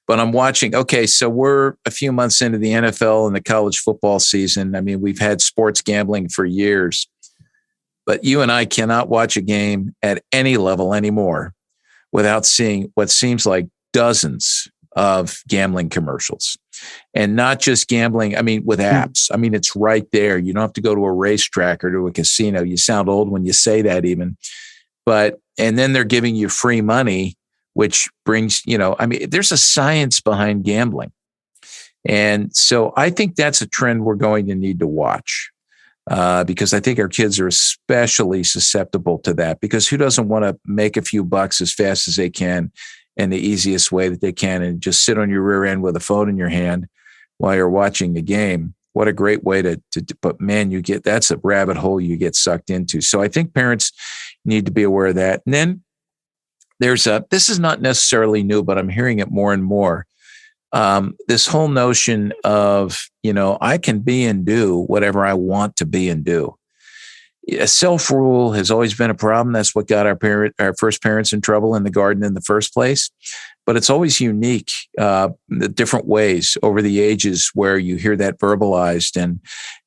Speaker 3: But I'm watching. Okay, so we're a few months into the NFL and the college football season. We've had sports gambling for years. But you and I cannot watch a game at any level anymore without seeing what seems like dozens of gambling commercials. And not just gambling, with apps. It's right there. You don't have to go to a racetrack or to a casino. You sound old when you say that even. And then they're giving you free money, which brings, there's a science behind gambling. And so I think that's a trend we're going to need to watch. Because I think our kids are especially susceptible to that, because who doesn't want to make a few bucks as fast as they can in the easiest way that they can and just sit on your rear end with a phone in your hand while you're watching the game? What a great way but man, that's a rabbit hole you get sucked into. So I think parents need to be aware of that. And then this is not necessarily new, but I'm hearing it more and more. This whole notion of, I can be and do whatever I want to be and do. Self-rule has always been a problem. That's what got our first parents in trouble in the garden in the first place. But it's always unique, the different ways over the ages where you hear that verbalized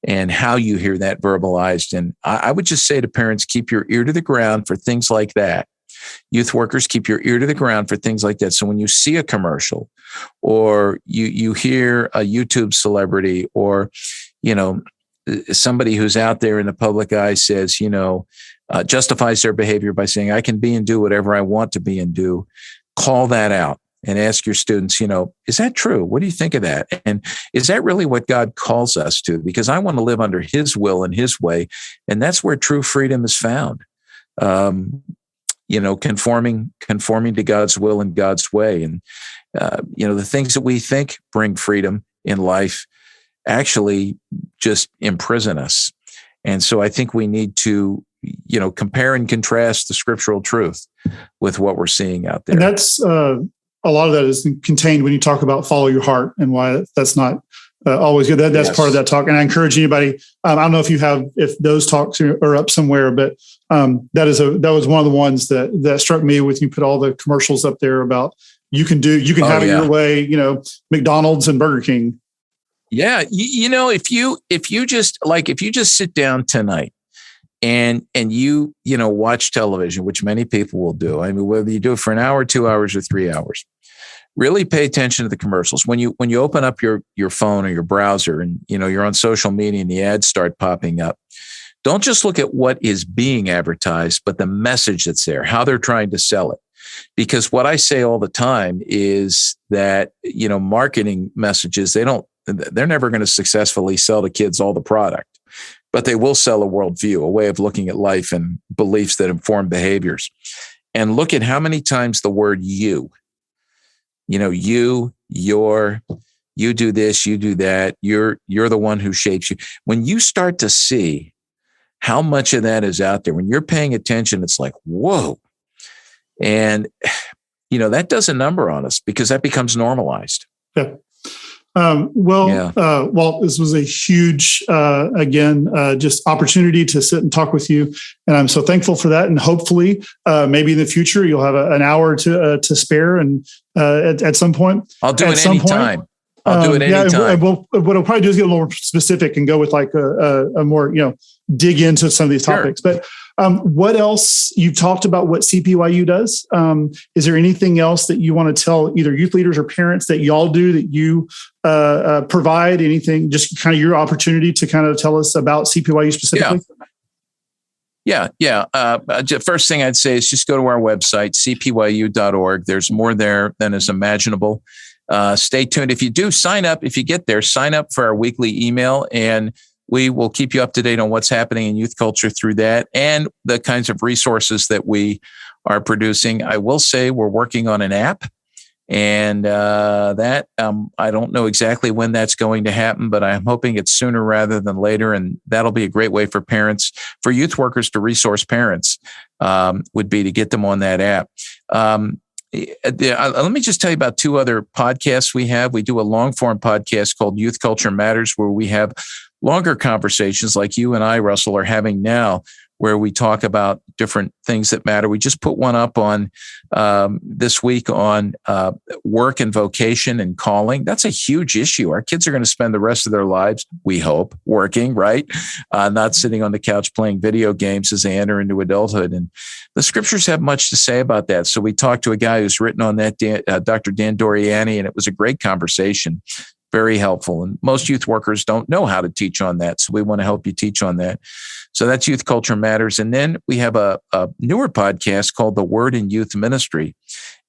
Speaker 3: and how you hear that verbalized. And I would just say to parents, keep your ear to the ground for things like that. Youth workers, keep your ear to the ground for things like that. So when you see a commercial or you hear a YouTube celebrity or, somebody who's out there in the public eye says, justifies their behavior by saying, I can be and do whatever I want to be and do, call that out and ask your students, is that true? What do you think of that? And is that really what God calls us to? Because I want to live under his will and his way. And that's where true freedom is found. Conforming to God's will and God's way. And, the things that we think bring freedom in life actually just imprison us. And so I think we need to, compare and contrast the scriptural truth with what we're seeing out there.
Speaker 2: And that's a lot of that is contained when you talk about follow your heart and why that's not always good. That's part of that talk. And I encourage anybody, I don't know if those talks are up somewhere, but that was one of the ones that struck me with you put all the commercials up there about you can have it your way, McDonald's and Burger King.
Speaker 3: Yeah. If you just sit down tonight and you watch television, which many people will do. I mean, whether you do it for an hour, 2 hours, or 3 hours, really pay attention to the commercials. When you open up your phone or your browser and, you're on social media and the ads start popping up, don't just look at what is being advertised, but the message that's there, how they're trying to sell it. Because what I say all the time is that, marketing messages, they're never going to successfully sell to kids all the product, but they will sell a worldview, a way of looking at life and beliefs that inform behaviors. And look at how many times the word you do this, you do that, you're the one who shapes you. When you start to see how much of that is out there, when you're paying attention, it's like, whoa. And, that does a number on us because that becomes normalized.
Speaker 2: Yeah. Walt, this was a huge, just opportunity to sit and talk with you. And I'm so thankful for that. And hopefully, maybe in the future, you'll have an hour to spare. And at some point,
Speaker 3: I'll do it anytime. I'll do it anytime.
Speaker 2: What I'll probably do is get a little more specific and go with like a more, dig into some of these topics. But what else? You've talked about what CPYU does. Is there anything else that you want to tell either youth leaders or parents that y'all do that you provide? Anything, just kind of your opportunity to kind of tell us about CPYU specifically?
Speaker 3: Yeah. First thing I'd say is just go to our website, cpyu.org. There's more there than is imaginable. Stay tuned. If you do sign up, if you get there, sign up for our weekly email, and we will keep you up to date on what's happening in youth culture through that and the kinds of resources that we are producing. I will say we're working on an app, and I don't know exactly when that's going to happen, but I'm hoping it's sooner rather than later. And that'll be a great way for parents, for youth workers to resource parents, would be to get them on that app. Let me just tell you about two other podcasts we have. We do a long form podcast called Youth Culture Matters, where we have longer conversations like you and I, Russell, are having now, where we talk about different things that matter. We just put one up on this week on work and vocation and calling. That's a huge issue. Our kids are going to spend the rest of their lives, we hope, working, right? Not sitting on the couch playing video games as they enter into adulthood. And the scriptures have much to say about that. So we talked to a guy who's written on that, Dr. Dan Doriani, and it was a great conversation. Very helpful. And most youth workers don't know how to teach on that. So we want to help you teach on that. So that's Youth Culture Matters. And then we have a newer podcast called The Word in Youth Ministry.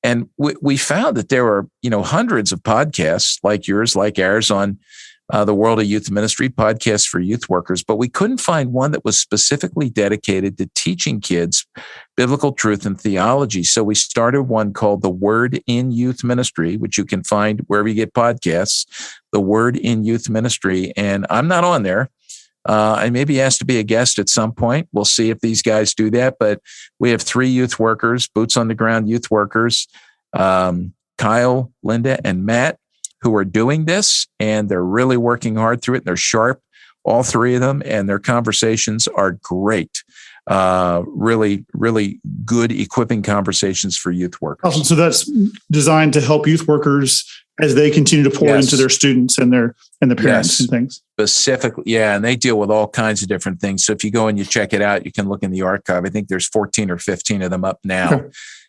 Speaker 3: And we found that there are, hundreds of podcasts like yours, like ours on the World of Youth Ministry, podcasts for youth workers, but we couldn't find one that was specifically dedicated to teaching kids biblical truth and theology. So we started one called The Word in Youth Ministry, which you can find wherever you get podcasts, The Word in Youth Ministry. And I'm not on there. I may be asked to be a guest at some point. We'll see if these guys do that. But we have 3 youth workers, boots on the ground youth workers, Kyle, Linda, and Matt, who are doing this, and they're really working hard through it. And they're sharp, all 3 of them, and their conversations are great. Really, really good equipping conversations for youth workers.
Speaker 2: Awesome. So that's designed to help youth workers as they continue to pour into their students and the parents and things.
Speaker 3: Specifically, yeah, and they deal with all kinds of different things. So if you go and you check it out, you can look in the archive. I think there's 14 or 15 of them up now,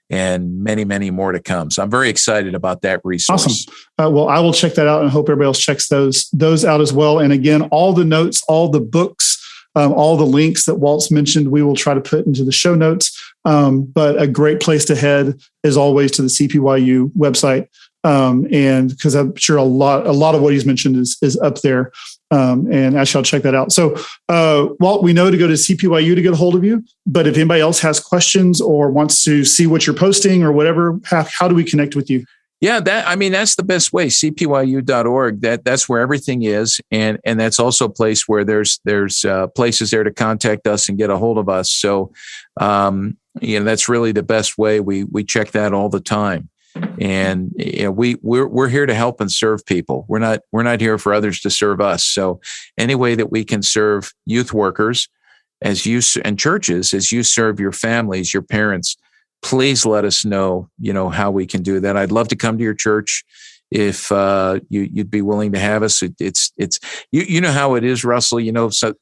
Speaker 3: and many, many more to come. So I'm very excited about that resource.
Speaker 2: Awesome. Well, I will check that out, and hope everybody else checks those out as well. And again, all the notes, all the books, all the links that Walt's mentioned, we will try to put into the show notes. But a great place to head is always to the CPYU website. And because I'm sure a lot of what he's mentioned is up there. And I shall check that out. So, Walt, we know to go to CPYU to get a hold of you, but if anybody else has questions or wants to see what you're posting or whatever, how do we connect with you?
Speaker 3: Yeah, that's the best way. CPYU.org. That's where everything is, and that's also a place where there's places there to contact us and get a hold of us. So, that's really the best way. We check that all the time, and we're here to help and serve people. We're not here for others to serve us. So, any way that we can serve youth workers and churches as you serve your families, your parents, please let us know, how we can do that. I'd love to come to your church if you'd be willing to have us. It's you know how it is, Russell. So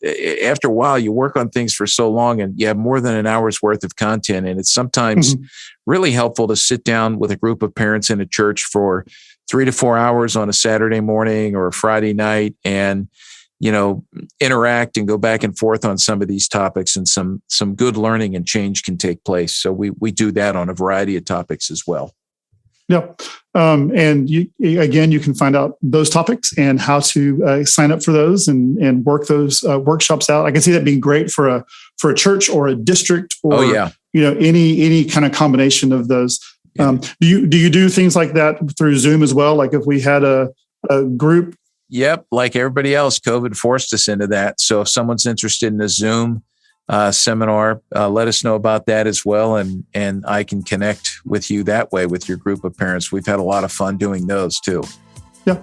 Speaker 3: after a while, you work on things for so long, and you have more than an hour's worth of content, and it's sometimes really helpful to sit down with a group of parents in a church for 3 to 4 hours on a Saturday morning or a Friday night, and interact and go back and forth on some of these topics, and some good learning and change can take place. So we do that on a variety of topics as well.
Speaker 2: Yep. And you can find out those topics and how to sign up for those and work those workshops out. I can see that being great for a church or a district or any kind of combination of those. Do you do things like that through Zoom as well? Like if we had a group.
Speaker 3: Yep. Like everybody else, COVID forced us into that. So if someone's interested in a Zoom seminar, let us know about that as well. And I can connect with you that way with your group of parents. We've had a lot of fun doing those too.
Speaker 2: Yeah.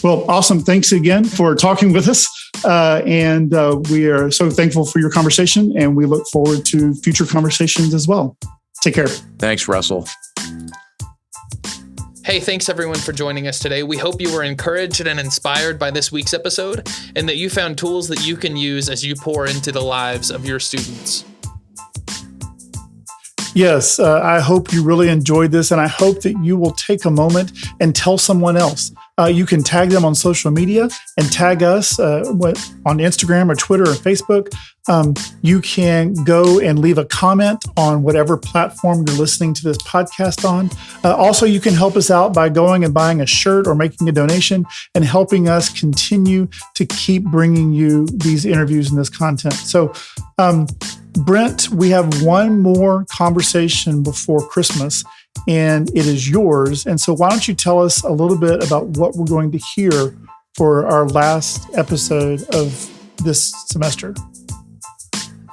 Speaker 2: Well, awesome. Thanks again for talking with us. And we are so thankful for your conversation, and we look forward to future conversations as well. Take care.
Speaker 3: Thanks, Russell.
Speaker 1: Hey, thanks everyone for joining us today. We hope you were encouraged and inspired by this week's episode, and that you found tools that you can use as you pour into the lives of your students.
Speaker 2: Yes, I hope you really enjoyed this, and I hope that you will take a moment and tell someone else. You can tag them on social media and tag us on Instagram or Twitter or Facebook. You can go and leave a comment on whatever platform you're listening to this podcast on. Also, you can help us out by going and buying a shirt or making a donation and helping us continue to keep bringing you these interviews and this content. So, Brent, we have one more conversation before Christmas, and it is yours. And so why don't you tell us a little bit about what we're going to hear for our last episode of this semester?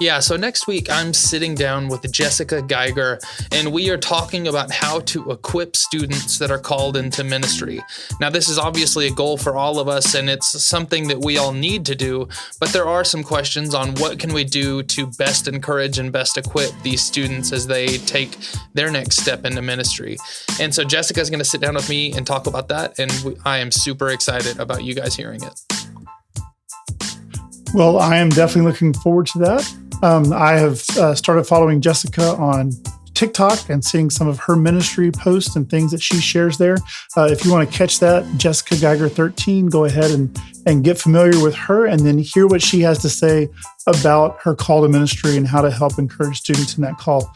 Speaker 1: Yeah, so next week I'm sitting down with Jessica Geiger, and we are talking about how to equip students that are called into ministry. Now, this is obviously a goal for all of us, and it's something that we all need to do, but there are some questions on what can we do to best encourage and best equip these students as they take their next step into ministry. And so Jessica's going to sit down with me and talk about that, and I am super excited about you guys hearing it.
Speaker 2: Well, I am definitely looking forward to that. I have started following Jessica on TikTok and seeing some of her ministry posts and things that she shares there. If you want to catch that, Jessica Geiger 13, go ahead and get familiar with her and then hear what she has to say about her call to ministry and how to help encourage students in that call.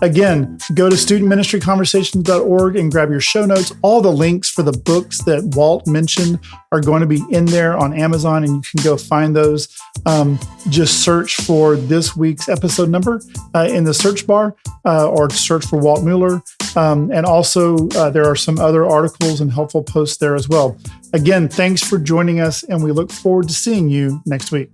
Speaker 2: Again, go to studentministryconversations.org and grab your show notes. All the links for the books that Walt mentioned are going to be in there on Amazon, and you can go find those. Just search for this week's episode number in the search bar or search for Walt Mueller. And also, there are some other articles and helpful posts there as well. Again, thanks for joining us, and we look forward to seeing you next week.